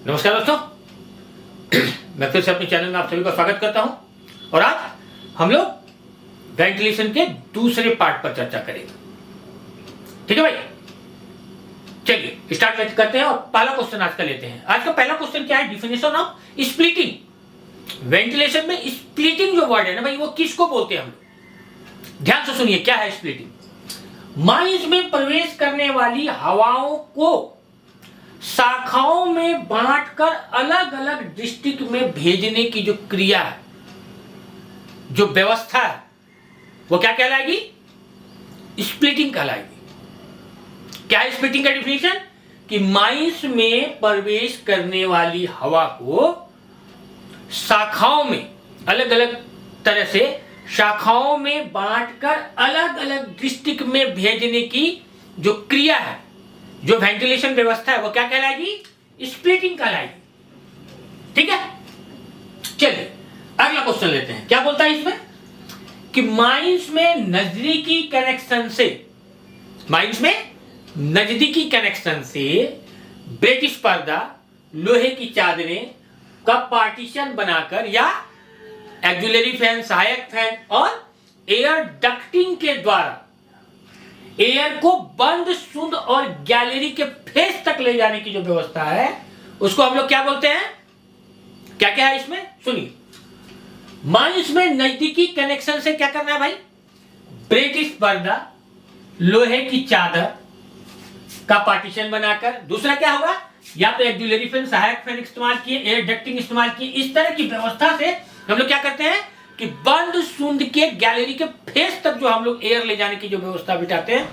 नमस्कार दोस्तों, मैं फिर से अपने चैनल में आप सभी का स्वागत करता हूं और आज हम लोग वेंटिलेशन के दूसरे पार्ट पर चर्चा करेंगे। ठीक है भाई, चलिए स्टार्ट करते हैं और पहला क्वेश्चन आज का लेते हैं। आज का पहला क्वेश्चन क्या है? Definition of splitting. वेंटिलेशन में स्प्लिटिंग जो वर्ड है ना भाई, वो किसको बोलते हैं हम लोग? ध्यान से सुनिए, क्या है स्प्लिटिंग? माइंस में प्रवेश करने वाली हवाओं को शाखाओं में बांटकर अलग अलग डिस्ट्रिक्ट में भेजने की जो क्रिया है, जो व्यवस्था है, वो क्या कहलाएगी? स्प्लिटिंग कहलाएगी। क्या है स्प्लिटिंग का डिफिनेशन? कि माइंस में प्रवेश करने वाली हवा को शाखाओं में अलग अलग तरह से शाखाओं में बांटकर अलग अलग डिस्ट्रिक्ट में भेजने की जो क्रिया है, जो वेंटिलेशन व्यवस्था है, वो क्या कहलाएगी? स्प्लिटिंग कहलाएगी। ठीक है, चलिए अगला क्वेश्चन लेते हैं। क्या बोलता है इसमें? कि माइंस में नजदीकी कनेक्शन से ब्रिटिश पर्दा, लोहे की चादरें का पार्टीशन बनाकर या एक्जुलरी फैन, सहायक फैन और एयर डक्टिंग के द्वारा एयर को बंद, शुद्ध और गैलरी के फेस तक ले जाने की जो व्यवस्था है, उसको हम लोग क्या बोलते हैं? क्या क्या है इसमें सुनिए। माइंस में नजदीकी कनेक्शन से क्या करना है भाई? ब्रिटिश पर्दा, लोहे की चादर का पार्टीशन बनाकर, दूसरा क्या होगा? या तो एक्जुलरी फैन, सहायक फैन इस्तेमाल किए, एयर डक्टिंग इस्तेमाल किए। इस तरह की व्यवस्था से हम लोग क्या करते हैं कि बंद, शुद्ध के गैलरी के फेस तक जो हम लोग एयर ले जाने की जो व्यवस्था बिठाते हैं,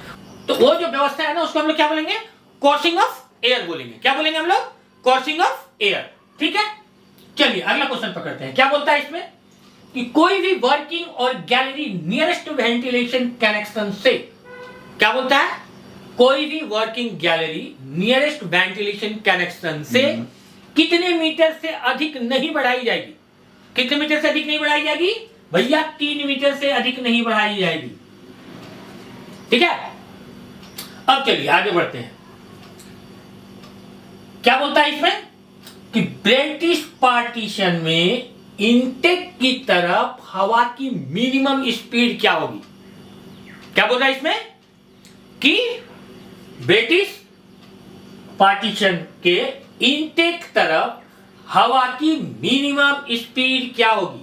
तो वो जो व्यवस्था है ना, उसको हम लोग क्या बोलेंगे? कोर्सिंग ऑफ एयर बोलेंगे। क्या बोलेंगे हम लोग? कोर्सिंग ऑफ एयर। ठीक है, चलिए अगला क्वेश्चन पकड़ते हैं। क्या बोलता है इसमें? कि कोई भी वर्किंग और गैलरी नियरेस्ट वेंटिलेशन कनेक्शन से, क्या बोलता है? कोई भी working gallery nearest ventilation connection से कितने मीटर से अधिक नहीं बढ़ाई जाएगी? कितने मीटर से अधिक नहीं बढ़ाई जाएगी भैया? 3 मीटर से अधिक नहीं बढ़ाई जाएगी। ठीक है, अब चलिए आगे बढ़ते हैं। क्या बोलता है इसमें? कि ब्रिटिश पार्टीशन में इनटेक की तरफ हवा की मिनिमम स्पीड क्या होगी? क्या बोल रहा है इसमें? कि ब्रिटिश पार्टीशन के इनटेक तरफ हवा की मिनिमम स्पीड क्या होगी?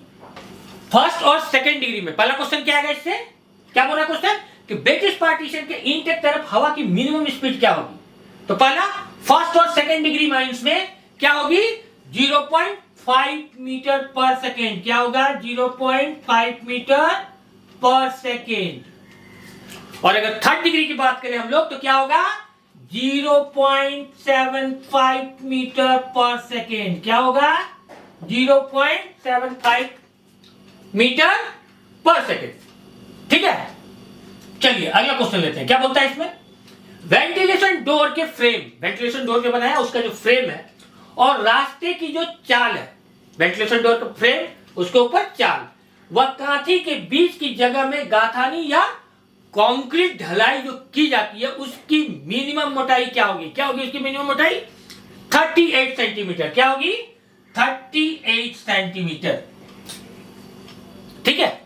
फर्स्ट और सेकंड डिग्री में। पहला क्वेश्चन क्या है इससे? क्या बोल रहा है क्वेश्चन? कि ब्रिटिश पार्टीशन के इनटेक तरफ हवा की मिनिमम स्पीड क्या होगी? तो पहला, फर्स्ट और सेकंड डिग्री माइंस में क्या होगी? 0.5 मीटर पर सेकेंड। क्या होगा? 0.5 मीटर पर सेकेंड। और अगर थर्ड डिग्री की बात करें हम लोग, तो क्या होगा? 0.75 मीटर पर सेकेंड। क्या होगा? 0.75 मीटर पर सेकेंड। ठीक है, चलिए अगला क्वेश्चन लेते हैं। क्या बोलता है इसमें? वेंटिलेशन डोर के फ्रेम, वेंटिलेशन डोर जो बनाया उसका जो फ्रेम है और रास्ते की जो चाल है, वेंटिलेशन डोर का फ्रेम, उसके ऊपर चाल, वह कांथी के बीच की जगह में गाथानी या कंक्रीट ढलाई जो की जाती है, उसकी मिनिमम मोटाई क्या होगी? क्या होगी उसकी मिनिमम मोटाई? 38 सेंटीमीटर। क्या होगी? 38 सेंटीमीटर। ठीक है,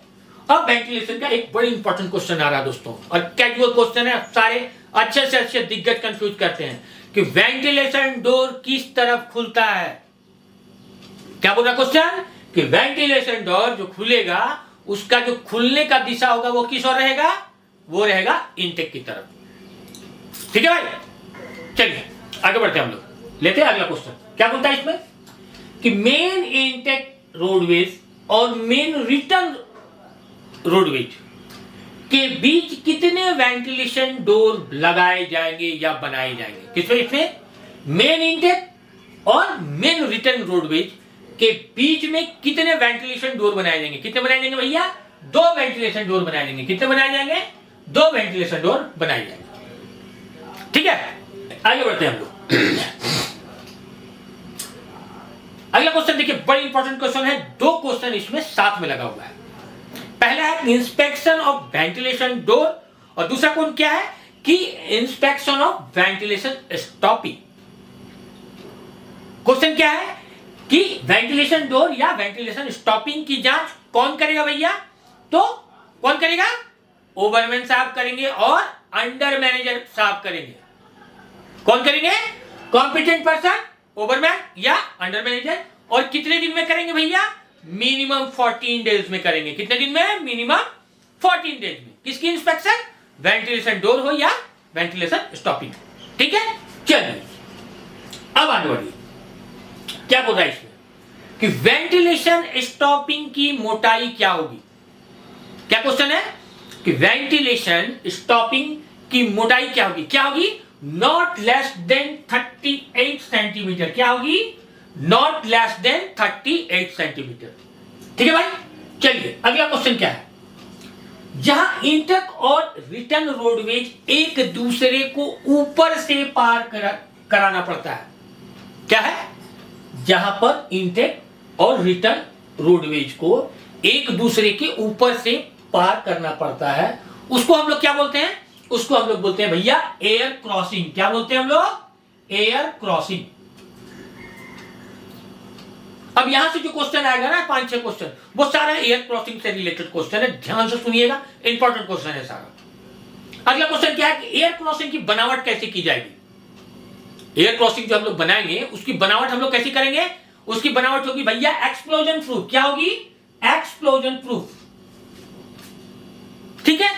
अब वेंटिलेशन का एक बड़ी इंपॉर्टेंट क्वेश्चन आ रहा है दोस्तों, और कैजुअल क्वेश्चन है, सारे अच्छे से अच्छे दिग्गज कंफ्यूज करते हैं कि वेंटिलेशन डोर किस तरफ खुलता है। क्या बोल रहा क्वेश्चन? कि वेंटिलेशन डोर जो खुलेगा, उसका जो खुलने का दिशा होगा वो किस ओर रहेगा? वो रहेगा इनटेक की तरफ। ठीक है भाई, चलिए आगे बढ़ते हैं हम लोग, लेते हैं अगला क्वेश्चन। क्या बोलता है इसमें? कि मेन इनटेक रोडवेज और मेन रिटर्न रोडवेज के बीच कितने वेंटिलेशन डोर लगाए जाएंगे या बनाए जाएंगे? किसमें? इसमें मेन इनटेक और मेन रिटर्न रोडवेज के बीच में कितने वेंटिलेशन डोर बनाए जाएंगे? कितने बनाए जाएंगे भैया? 2 वेंटिलेशन डोर बनाए जाएंगे। कितने बनाए जाएंगे? 2 वेंटिलेशन डोर बनाए जाएंगे। ठीक है, आगे बढ़ते हैं हम लोग। अगला क्वेश्चन देखिए, बड़ी इंपॉर्टेंट क्वेश्चन है। 2 क्वेश्चन इसमें साथ में लगा हुआ है। पहला है इंस्पेक्शन ऑफ वेंटिलेशन डोर और दूसरा कौन क्या है? कि inspection of ventilation stopping. Question क्या है कि वेंटिलेशन डोर या वेंटिलेशन स्टॉपिंग की जांच कौन करेगा भैया? तो कौन करेगा? ओवरमैन साहब करेंगे और अंडर मैनेजर साहब करेंगे। कौन करेंगे? कॉम्पिटेंट पर्सन, ओवरमैन या अंडर मैनेजर। और कितने दिन में करेंगे भैया? मिनिमम 14 डेज में करेंगे। कितने दिन में? मिनिमम 14 डेज में। किसकी इंस्पेक्शन? वेंटिलेशन डोर हो या वेंटिलेशन स्टॉपिंग। ठीक है, चलिए अब आगे बढ़िए। क्या बोल रहा है इसमें कि वेंटिलेशन स्टॉपिंग की मोटाई क्या होगी? क्या क्वेश्चन है कि वेंटिलेशन स्टॉपिंग की मोटाई क्या होगी? क्या होगी? Not less than 38 centimetre. क्या होगी? Not less than 38 centimetre. ठीक है भाई, चलिए अगला क्वेश्चन क्या है? जहां इंटेक और रिटर्न रोडवेज एक दूसरे को ऊपर से पार कराना पड़ता है। क्या है? जहां पर इंटेक और रिटर्न रोडवेज को एक दूसरे के ऊपर से पार करना पड़ता है, उसको हम लोग क्या बोलते हैं? उसको हम लोग बोलते हैं भैया एयर क्रॉसिंग। क्या बोलते हैं हम लोग? Air crossing. अब यहां से जो क्वेश्चन आएगा ना 5-6 क्वेश्चन, वो सारा एयर क्रॉसिंग से रिलेटेड क्वेश्चन है। ध्यान से सुनिएगा, इंपॉर्टेंट क्वेश्चन है सारा। अगला क्वेश्चन क्या है कि एयर क्रॉसिंग की बनावट कैसे की जाएगी? एयर क्रॉसिंग जो हम लोग बनाएंगे उसकी बनावट हम लोग कैसे करेंगे? उसकी बनावट होगी भैया एक्सप्लोजन प्रूफ। क्या होगी? Explosion proof. ठीक है,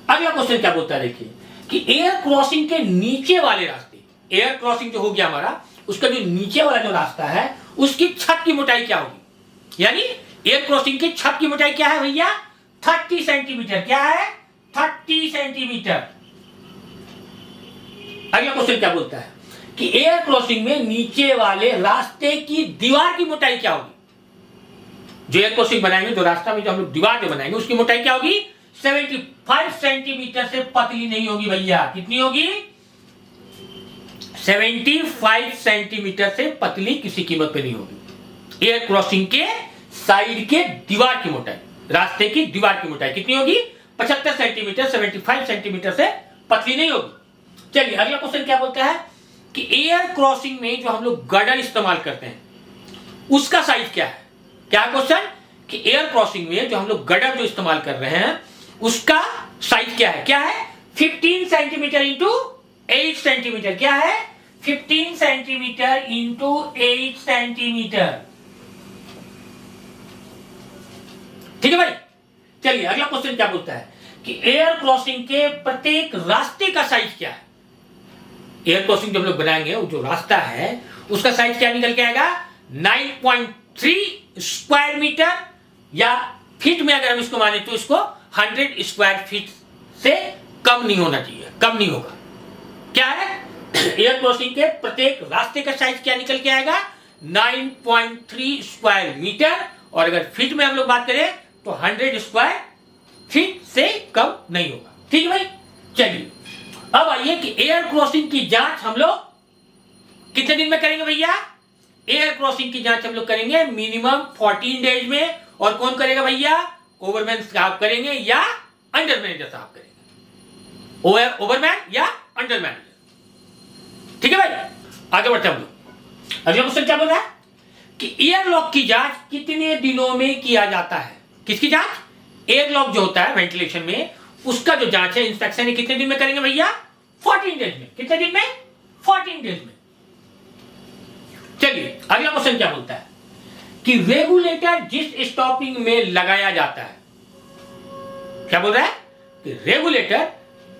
अगला क्वेश्चन क्या बोलता है देखिए कि एयर क्रॉसिंग के नीचे वाले रास्ते, एयर क्रॉसिंग जो हो गया हमारा, उसका जो नीचे वाला जो रास्ता है उसकी छत की मोटाई क्या होगी? यानी एयर क्रॉसिंग की छत की मोटाई क्या है भैया? 30 सेंटीमीटर। क्या है? 30 सेंटीमीटर। अगला क्वेश्चन क्या बोलता है कि एयर क्रॉसिंग में नीचे वाले रास्ते की दीवार की मोटाई क्या होगी? जो एयर क्रॉसिंग बनाएंगे, जो रास्ता में जो हम लोग दीवार जो बनाएंगे, उसकी मोटाई क्या होगी? 75 सेंटीमीटर से पतली नहीं होगी भैया। कितनी होगी? 75 सेंटीमीटर से पतली किसी कीमत पे नहीं होगी। एयर क्रॉसिंग के साइड के दीवार की मोटाई, रास्ते की दीवार की मोटाई कितनी होगी? 75 सेंटीमीटर, 75 सेंटीमीटर से पतली नहीं होगी। चलिए अगला क्वेश्चन क्या बोलता है कि एयर क्रॉसिंग में जो हम लोग गर्डर इस्तेमाल करते हैं उसका साइज क्या है? क्या क्वेश्चन कि एयर क्रॉसिंग में जो हम लोग गर्डर जो इस्तेमाल कर रहे हैं उसका साइज क्या है? क्या है? 15 सेंटीमीटर इंटू 8 सेंटीमीटर। क्या है? 15 सेंटीमीटर इंटू 8 सेंटीमीटर। ठीक है भाई, चलिए अगला क्वेश्चन क्या बोलता है कि एयर क्रॉसिंग के प्रत्येक रास्ते का साइज क्या है? एयर क्रॉसिंग जो हम लोग बनाएंगे वो जो रास्ता है उसका साइज क्या निकल के आएगा? 9.3 स्क्वायर मीटर, या फीट में अगर हम इसको माने तो इसको 100 स्क्वायर फीट से कम नहीं होना चाहिए, कम नहीं होगा। क्या है? एयर क्रॉसिंग के प्रत्येक रास्ते का साइज क्या निकल के आएगा? 9.3 स्क्वायर मीटर, और अगर फीट में हम लोग बात करें तो 100 स्क्वायर फीट से कम नहीं होगा। ठीक है भाई, चलिए अब आइए कि एयर क्रॉसिंग की जांच हम लोग कितने दिन में करेंगे भैया? एयर क्रॉसिंग की जांच हम लोग करेंगे मिनिमम 14 डेज में। और कौन करेगा भैया? ओवरमैन साहब करेंगे या अंडर मैनेजर साहब करेंगे। ओवरमैन या अंडर मैनेजर। ठीक है भाई, आगे बढ़ते हैं हम लोग। अगला क्वेश्चन क्या बोल रहा है कि एयरलॉक की जांच कितने दिनों में किया जाता है? किसकी जांच? एयरलॉक जो होता है वेंटिलेशन में, उसका जो जांच है, इंस्पेक्शन है, कितने दिन में करेंगे भैया? 14 डेज में। कितने दिन में? 14 डेज में। चलिए अगला क्वेश्चन क्या बोलता है कि रेगुलेटर जिस स्टॉपिंग में लगाया जाता है, क्या बोल रहा है कि रेगुलेटर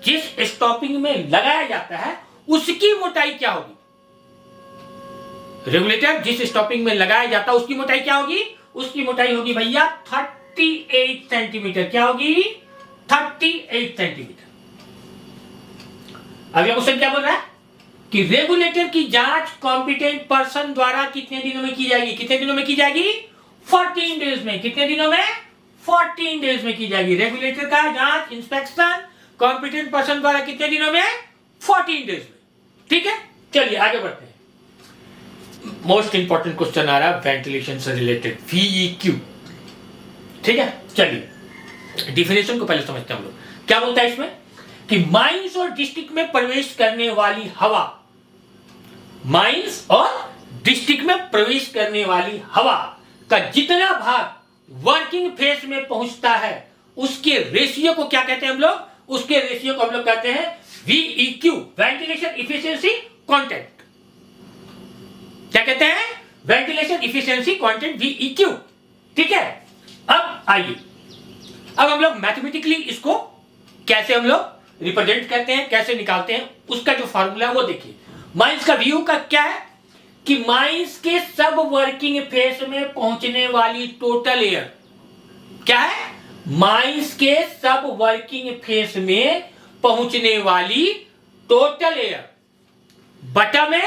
जिस स्टॉपिंग में लगाया जाता है उसकी मोटाई क्या होगी? रेगुलेटर जिस स्टॉपिंग में लगाया जाता है उसकी मोटाई क्या होगी? उसकी मोटाई होगी भैया 38 सेंटीमीटर। क्या होगी? 38 सेंटीमीटर। अगला क्वेश्चन क्या बोल रहा है कि रेगुलेटर की जांच कॉम्पिटेंट पर्सन द्वारा कितने दिनों में की जाएगी? कितने दिनों में की जाएगी? 14 डेज में। कितने दिनों में? 14 डेज में की जाएगी। रेगुलेटर का जांच, इंस्पेक्शन कॉम्पिटेंट पर्सन द्वारा कितने दिनों में? 14 डेज में। ठीक है, चलिए आगे बढ़ते हैं। मोस्ट इंपॉर्टेंट क्वेश्चन आ रहा है वेंटिलेशन से रिलेटेड, VEQ। ठीक है, चलिए डिफिनेशन को पहले समझते हैं हम लोग। क्या बोलता है इसमें कि माइंस और डिस्ट्रिक्ट में प्रवेश करने वाली हवा, माइंस और डिस्ट्रिक्ट में प्रवेश करने वाली हवा का जितना भाग वर्किंग फेस में पहुंचता है उसके रेशियो को क्या कहते हैं हम लोग? उसके रेशियो को हम लोग कहते हैं VEQ, वेंटिलेशन इफिशिएंसी क्वांटिटी। क्या कहते हैं? Ventilation efficiency quantity, VEQ। ठीक है, अब आइए, अब हम लोग मैथमेटिकली इसको कैसे हम लोग रिप्रेजेंट करते हैं, कैसे निकालते हैं, उसका जो फार्मूला है वो देखिए। माइनस का VU का क्या है कि माइनस के सब वर्किंग फेस में पहुंचने वाली टोटल एयर, क्या है? माइनस के सब वर्किंग फेस में पहुंचने वाली टोटल एयर बटा में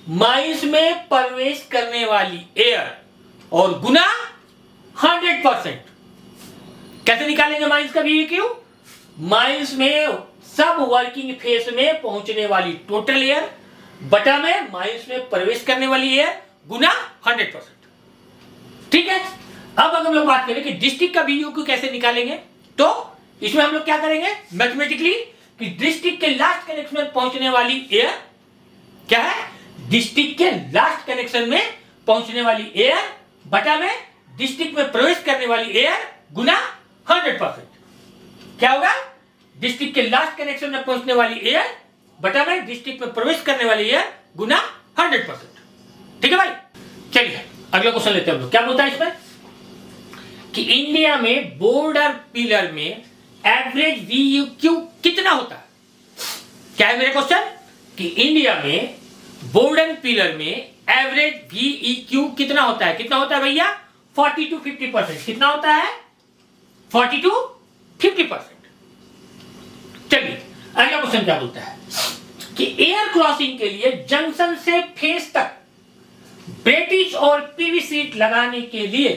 माइनस में प्रवेश करने वाली एयर और गुना 100%। कैसे निकालेंगे माइनस का VEQ? माइनस में सब वर्किंग फेस में पहुंचने वाली टोटल एयर बटा में माइनस में प्रवेश करने वाली एयर गुना 100%। ठीक है, अब अगर हम लोग बात करें कि डिस्ट्रिक्ट का VEQ कैसे निकालेंगे, तो इसमें हम लोग क्या करेंगे मैथमेटिकली कि डिस्ट्रिक्ट के लास्ट कनेक्शन में पहुंचने वाली एयर क्या है? डिस्ट्रिक्ट के लास्ट कनेक्शन में पहुंचने वाली एयर बटा में डिस्ट्रिक्ट में प्रवेश करने वाली एयर गुना 100%। क्या होगा? डिस्ट्रिक्ट के लास्ट कनेक्शन में पहुंचने वाली एयर बटा में डिस्ट्रिक्ट में प्रवेश करने वाली एयर गुना 100%। ठीक है भाई, चलिए अगला क्वेश्चन लेते हैं हम लोग। क्या बोलता है इसमें कि इंडिया में बॉर्डर पिलर में एवरेज VEQ कितना होता है? क्या है मेरा क्वेश्चन कि इंडिया में बॉर्डर पिलर में एवरेज VEQ कितना होता है? कितना होता है भैया? 40 to 50%। कितना होता है? 40 to 50%। चलिए अगला क्वेश्चन क्या बोलता है कि एयर क्रॉसिंग के लिए जंक्शन से फेस तक ब्रिटिश और PV सीट लगाने के लिए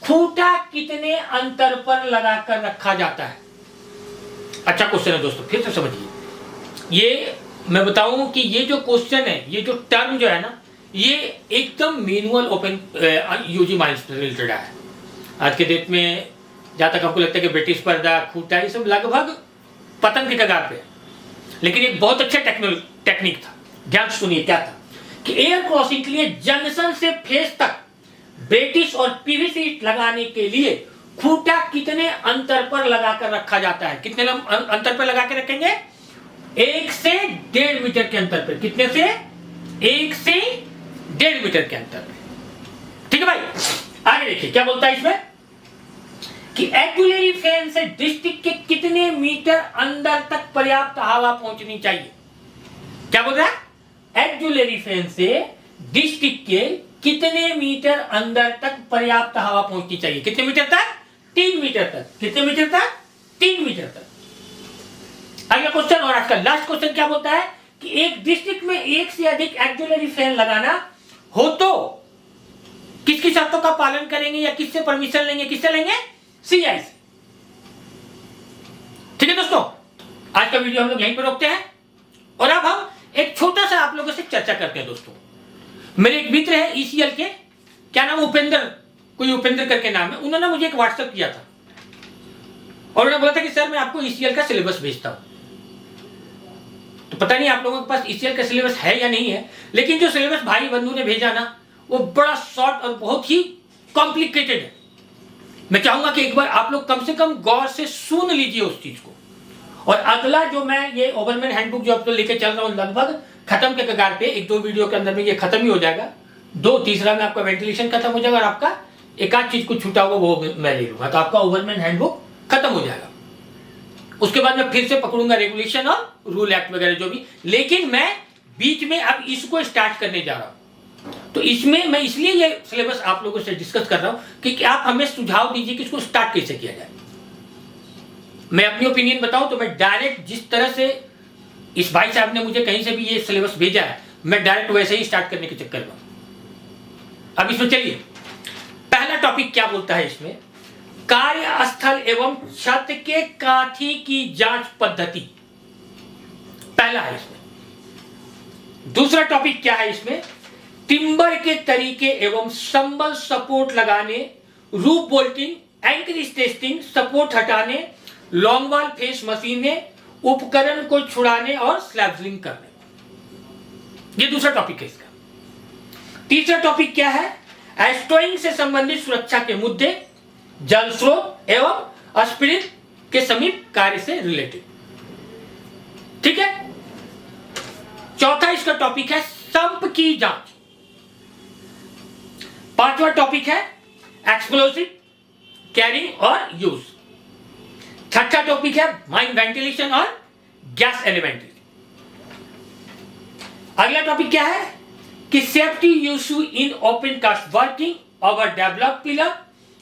खूंटा कितने अंतर पर लगाकर रखा जाता है? अच्छा क्वेश्चन है दोस्तों, फिर से समझिए। ये मैं बताऊं कि ये जो क्वेश्चन है, ये जो टर्म जो है ना, ये एकदम manual open UG mines related है। आज के डेट में जहां तक हमको लगता है कि ब्रिटिश पर्दा, खूंटा, ये सब लगभग पतन के कगार पे, लेकिन एक बहुत अच्छा टेक्निक था। ध्यान सुनिए क्या था कि एयर क्रॉसिंग के लिए जंक्शन से फेस तक ब्रिटिश और PV सीट लगाने के लिए खूंटा कितने अंतर पर लगाकर रखा जाता है? कितने अंतर पर लगा के रखेंगे? 1 से 1.5 मीटर के अंतर पर। कितने से? 1 से 1.5 मीटर के अंतर पर। ठीक है भाई, आगे देखिए क्या बोलता है इसमें कि एक्जुलरी फैन से डिस्ट्रिक्ट के कितने मीटर अंदर तक पर्याप्त हवा पहुंचनी चाहिए? क्या बोल रहा है? एक्जुलरी फैन से डिस्ट्रिक्ट के कितने मीटर अंदर तक पर्याप्त हवा पहुंचनी चाहिए? कितने मीटर तक? 3 मीटर तक। कितने मीटर तक? 3 मीटर तक। अगला क्वेश्चन और आज का लास्ट क्वेश्चन क्या बोलता है कि एक डिस्ट्रिक्ट में एक से अधिक एक्जुलरी फैन लगाना हो तो किसकी शर्तों का पालन करेंगे या किससे परमिशन लेंगे? किससे लेंगे? CI से। ठीक है दोस्तों, आज का वीडियो हम लोग यहीं पर रोकते हैं और अब हम एक छोटा सा आप लोगों से चर्चा करते हैं। दोस्तों मेरे एक मित्र है ECL के, क्या नाम? उपेंद्र, कोई उपेंद्र करके नाम है। उन्होंने मुझे एक व्हाट्सएप किया था और उन्होंने बोला था कि सर मैं आपको ECL का सिलेबस भेजता हूं। तो पता नहीं आप लोगों के पास ECL का सिलेबस है या नहीं है, लेकिन जो सिलेबस भाई बंधु ने भेजा ना, वो बड़ा शॉर्ट और बहुत ही कॉम्प्लिकेटेड है। मैं चाहूंगा कि एक बार आप लोग कम से कम गौर से सुन लीजिए उस चीज को। और अगला जो मैं ये ओवरमैन हैंडबुक जो आप लोग लेके चल रहा हूं, लगभग खत्म के कगार पे, 1-2 वीडियो के अंदर में ये खत्म ही हो जाएगा। 2-3 में आपका वेंटिलेशन खत्म हो जाएगा और आपका एक आध चीज कुछ छूटा होगा वो मैं ले लूंगा, तो आपका ओवरमैन हैंडबुक खत्म हो जाएगा। उसके बाद मैं फिर से पकड़ूंगा रेगुलेशन और रूल एक्ट वगैरह जो भी, लेकिन मैं बीच में अब इसको स्टार्ट करने जा रहा हूं। तो इसमें मैं इसलिए ये सिलेबस आप लोगों से डिस्कस कर रहा हूं कि आप हमें सुझाव दीजिए कि इसको स्टार्ट कैसे किया जाए। मैं अपनी ओपिनियन बताऊं तो मैं डायरेक्ट जिस तरह से इस भाई साहब ने मुझे कहीं से भी ये सिलेबस भेजा है, मैं डायरेक्ट वैसे ही स्टार्ट करने के चक्कर में। अब इसमें चलिए पहला टॉपिक क्या बोलता है इसमें, कार्यस्थल एवं छत के काठी की जांच पद्धति, पहला है इसमें। दूसरा टॉपिक क्या है इसमें, टिम्बर के तरीके एवं संबल सपोर्ट लगाने, roof bolting, anchorage testing, support हटाने, लॉन्ग वॉल फेस मशीनें, उपकरण को छुड़ाने और स्लैबलिंग करने। ये दूसरा टॉपिक है इसका। तीसरा टॉपिक क्या है? एस्टोइंग से संबंधित सुरक्षा के मुद्दे, जल स्रोत एवं स्पिरिट के समीप कार्य से रिलेटेड। ठीक है। चौथा इसका टॉपिक है संप की जांच। पांचवा टॉपिक है एक्सप्लोसिव कैरिंग और यूज। छठा टॉपिक है माइन वेंटिलेशन और गैस एलिमेंट्री। अगला टॉपिक क्या है कि safety issue in open cast working over develop pillar,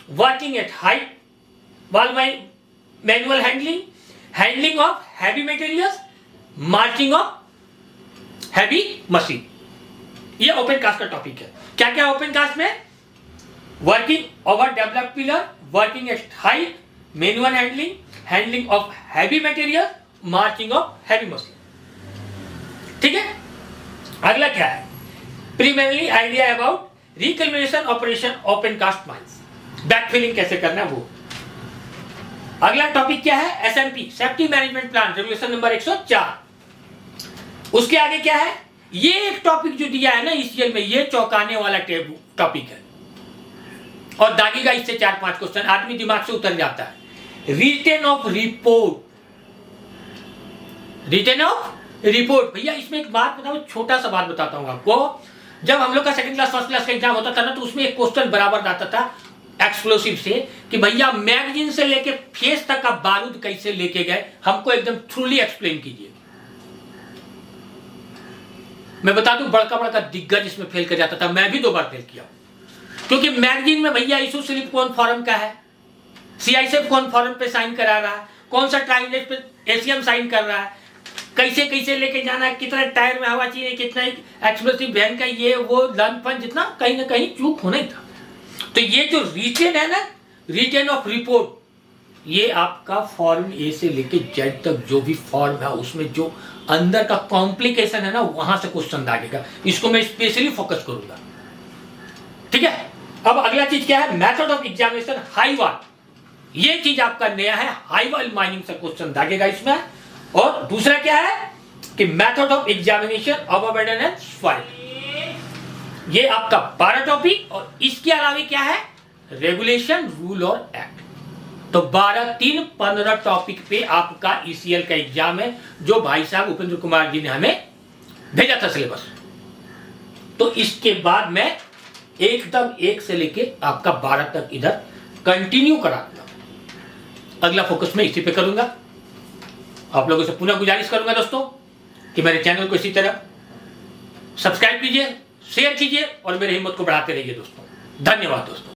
working at height, wall manual handling, handling of heavy materials, marching of heavy machine. ये open cast का topic है। क्या क्या ओपन कास्ट में? Working over develop pillar, working at height, manual handling, handling of heavy material, marching of heavy machine. ठीक है। अगला क्या है? Preliminary idea about reclamation operation open cast mines, backfilling कैसे करना है वो। अगला टॉपिक क्या है? SMP, safety management plan, regulation number 104। उसके आगे क्या है? ये एक टॉपिक जो दिया है ना ईसीएल में, ये चौंकाने वाला टॉपिक है और दागेगा इससे 4-5 क्वेश्चन, आदमी दिमाग से उतर जाता है। Written of report, written of report. भैया इसमें एक बात बताओ, छोटा सा बात बताता हूं आपको। जब हम लोग का सेकंड क्लास फर्स्ट क्लास का एग्जाम होता था ना, तो उसमें एक क्वेश्चन बराबर आता था एक्सप्लोसिव से कि भैया मैगजीन से लेके फेस तक का बारूद कैसे लेके गए, हमको एकदम थ्रूली एक्सप्लेन कीजिए। मैं बता दूं, बड़का बड़का दिग्गज इसमें फेल कर जाता था, मैं भी 2 बार फेल किया। क्योंकि मैगजीन में भैया इशू स्लिप कौन फॉर्म का है, सीआईएसएफ कौन फॉर्म पे साइन करा रहा है, कौन सा ट्राइनेट पे एसीएम साइन कर रहा है, कैसे कैसे लेके जाना है, कितना टायर में हवा चाहिए, कितना एक्सप्लोसिव वैन का ये वो लन फन, जितना कहीं ना कहीं चूक होना ही था। तो ये जो रिटेन है ना, रिटेन ऑफ रिपोर्ट, ये आपका फॉर्म ए से लेके जेड तक जो भी फॉर्म है उसमें जो अंदर का कॉम्प्लिकेशन है ना, वहां से क्वेश्चन लागेगा। इसको मैं स्पेशली फोकस करूंगा। ठीक है। अब अगला चीज क्या है? मेथड ऑफ एग्जामिनेशन हाई वाल। ये चीज आपका नया है, हाई वाल माइनिंग से क्वेश्चन लागेगा इसमें। और दूसरा क्या है कि method of examination of abandon and soil. ये आपका 12 टॉपिक। और इसके अलावा क्या है? रेगुलेशन, रूल और एक्ट। तो 12, 3, 15 टॉपिक पे आपका ईसीएल का एग्जाम है, जो भाई साहब उपेंद्र कुमार जी ने हमें भेजा था सिलेबस। तो इसके बाद मैं एकदम 1 से लेके आपका 12 तक इधर कंटिन्यू करा दूंगा। अगला फोकस मैं इसी पे करूंगा। आप लोगों से पुनः गुजारिश करूंगा दोस्तों कि मेरे चैनल को इसी तरह सब्सक्राइब कीजिए, शेयर कीजिए और मेरी हिम्मत को बढ़ाते रहिए दोस्तों। धन्यवाद दोस्तों।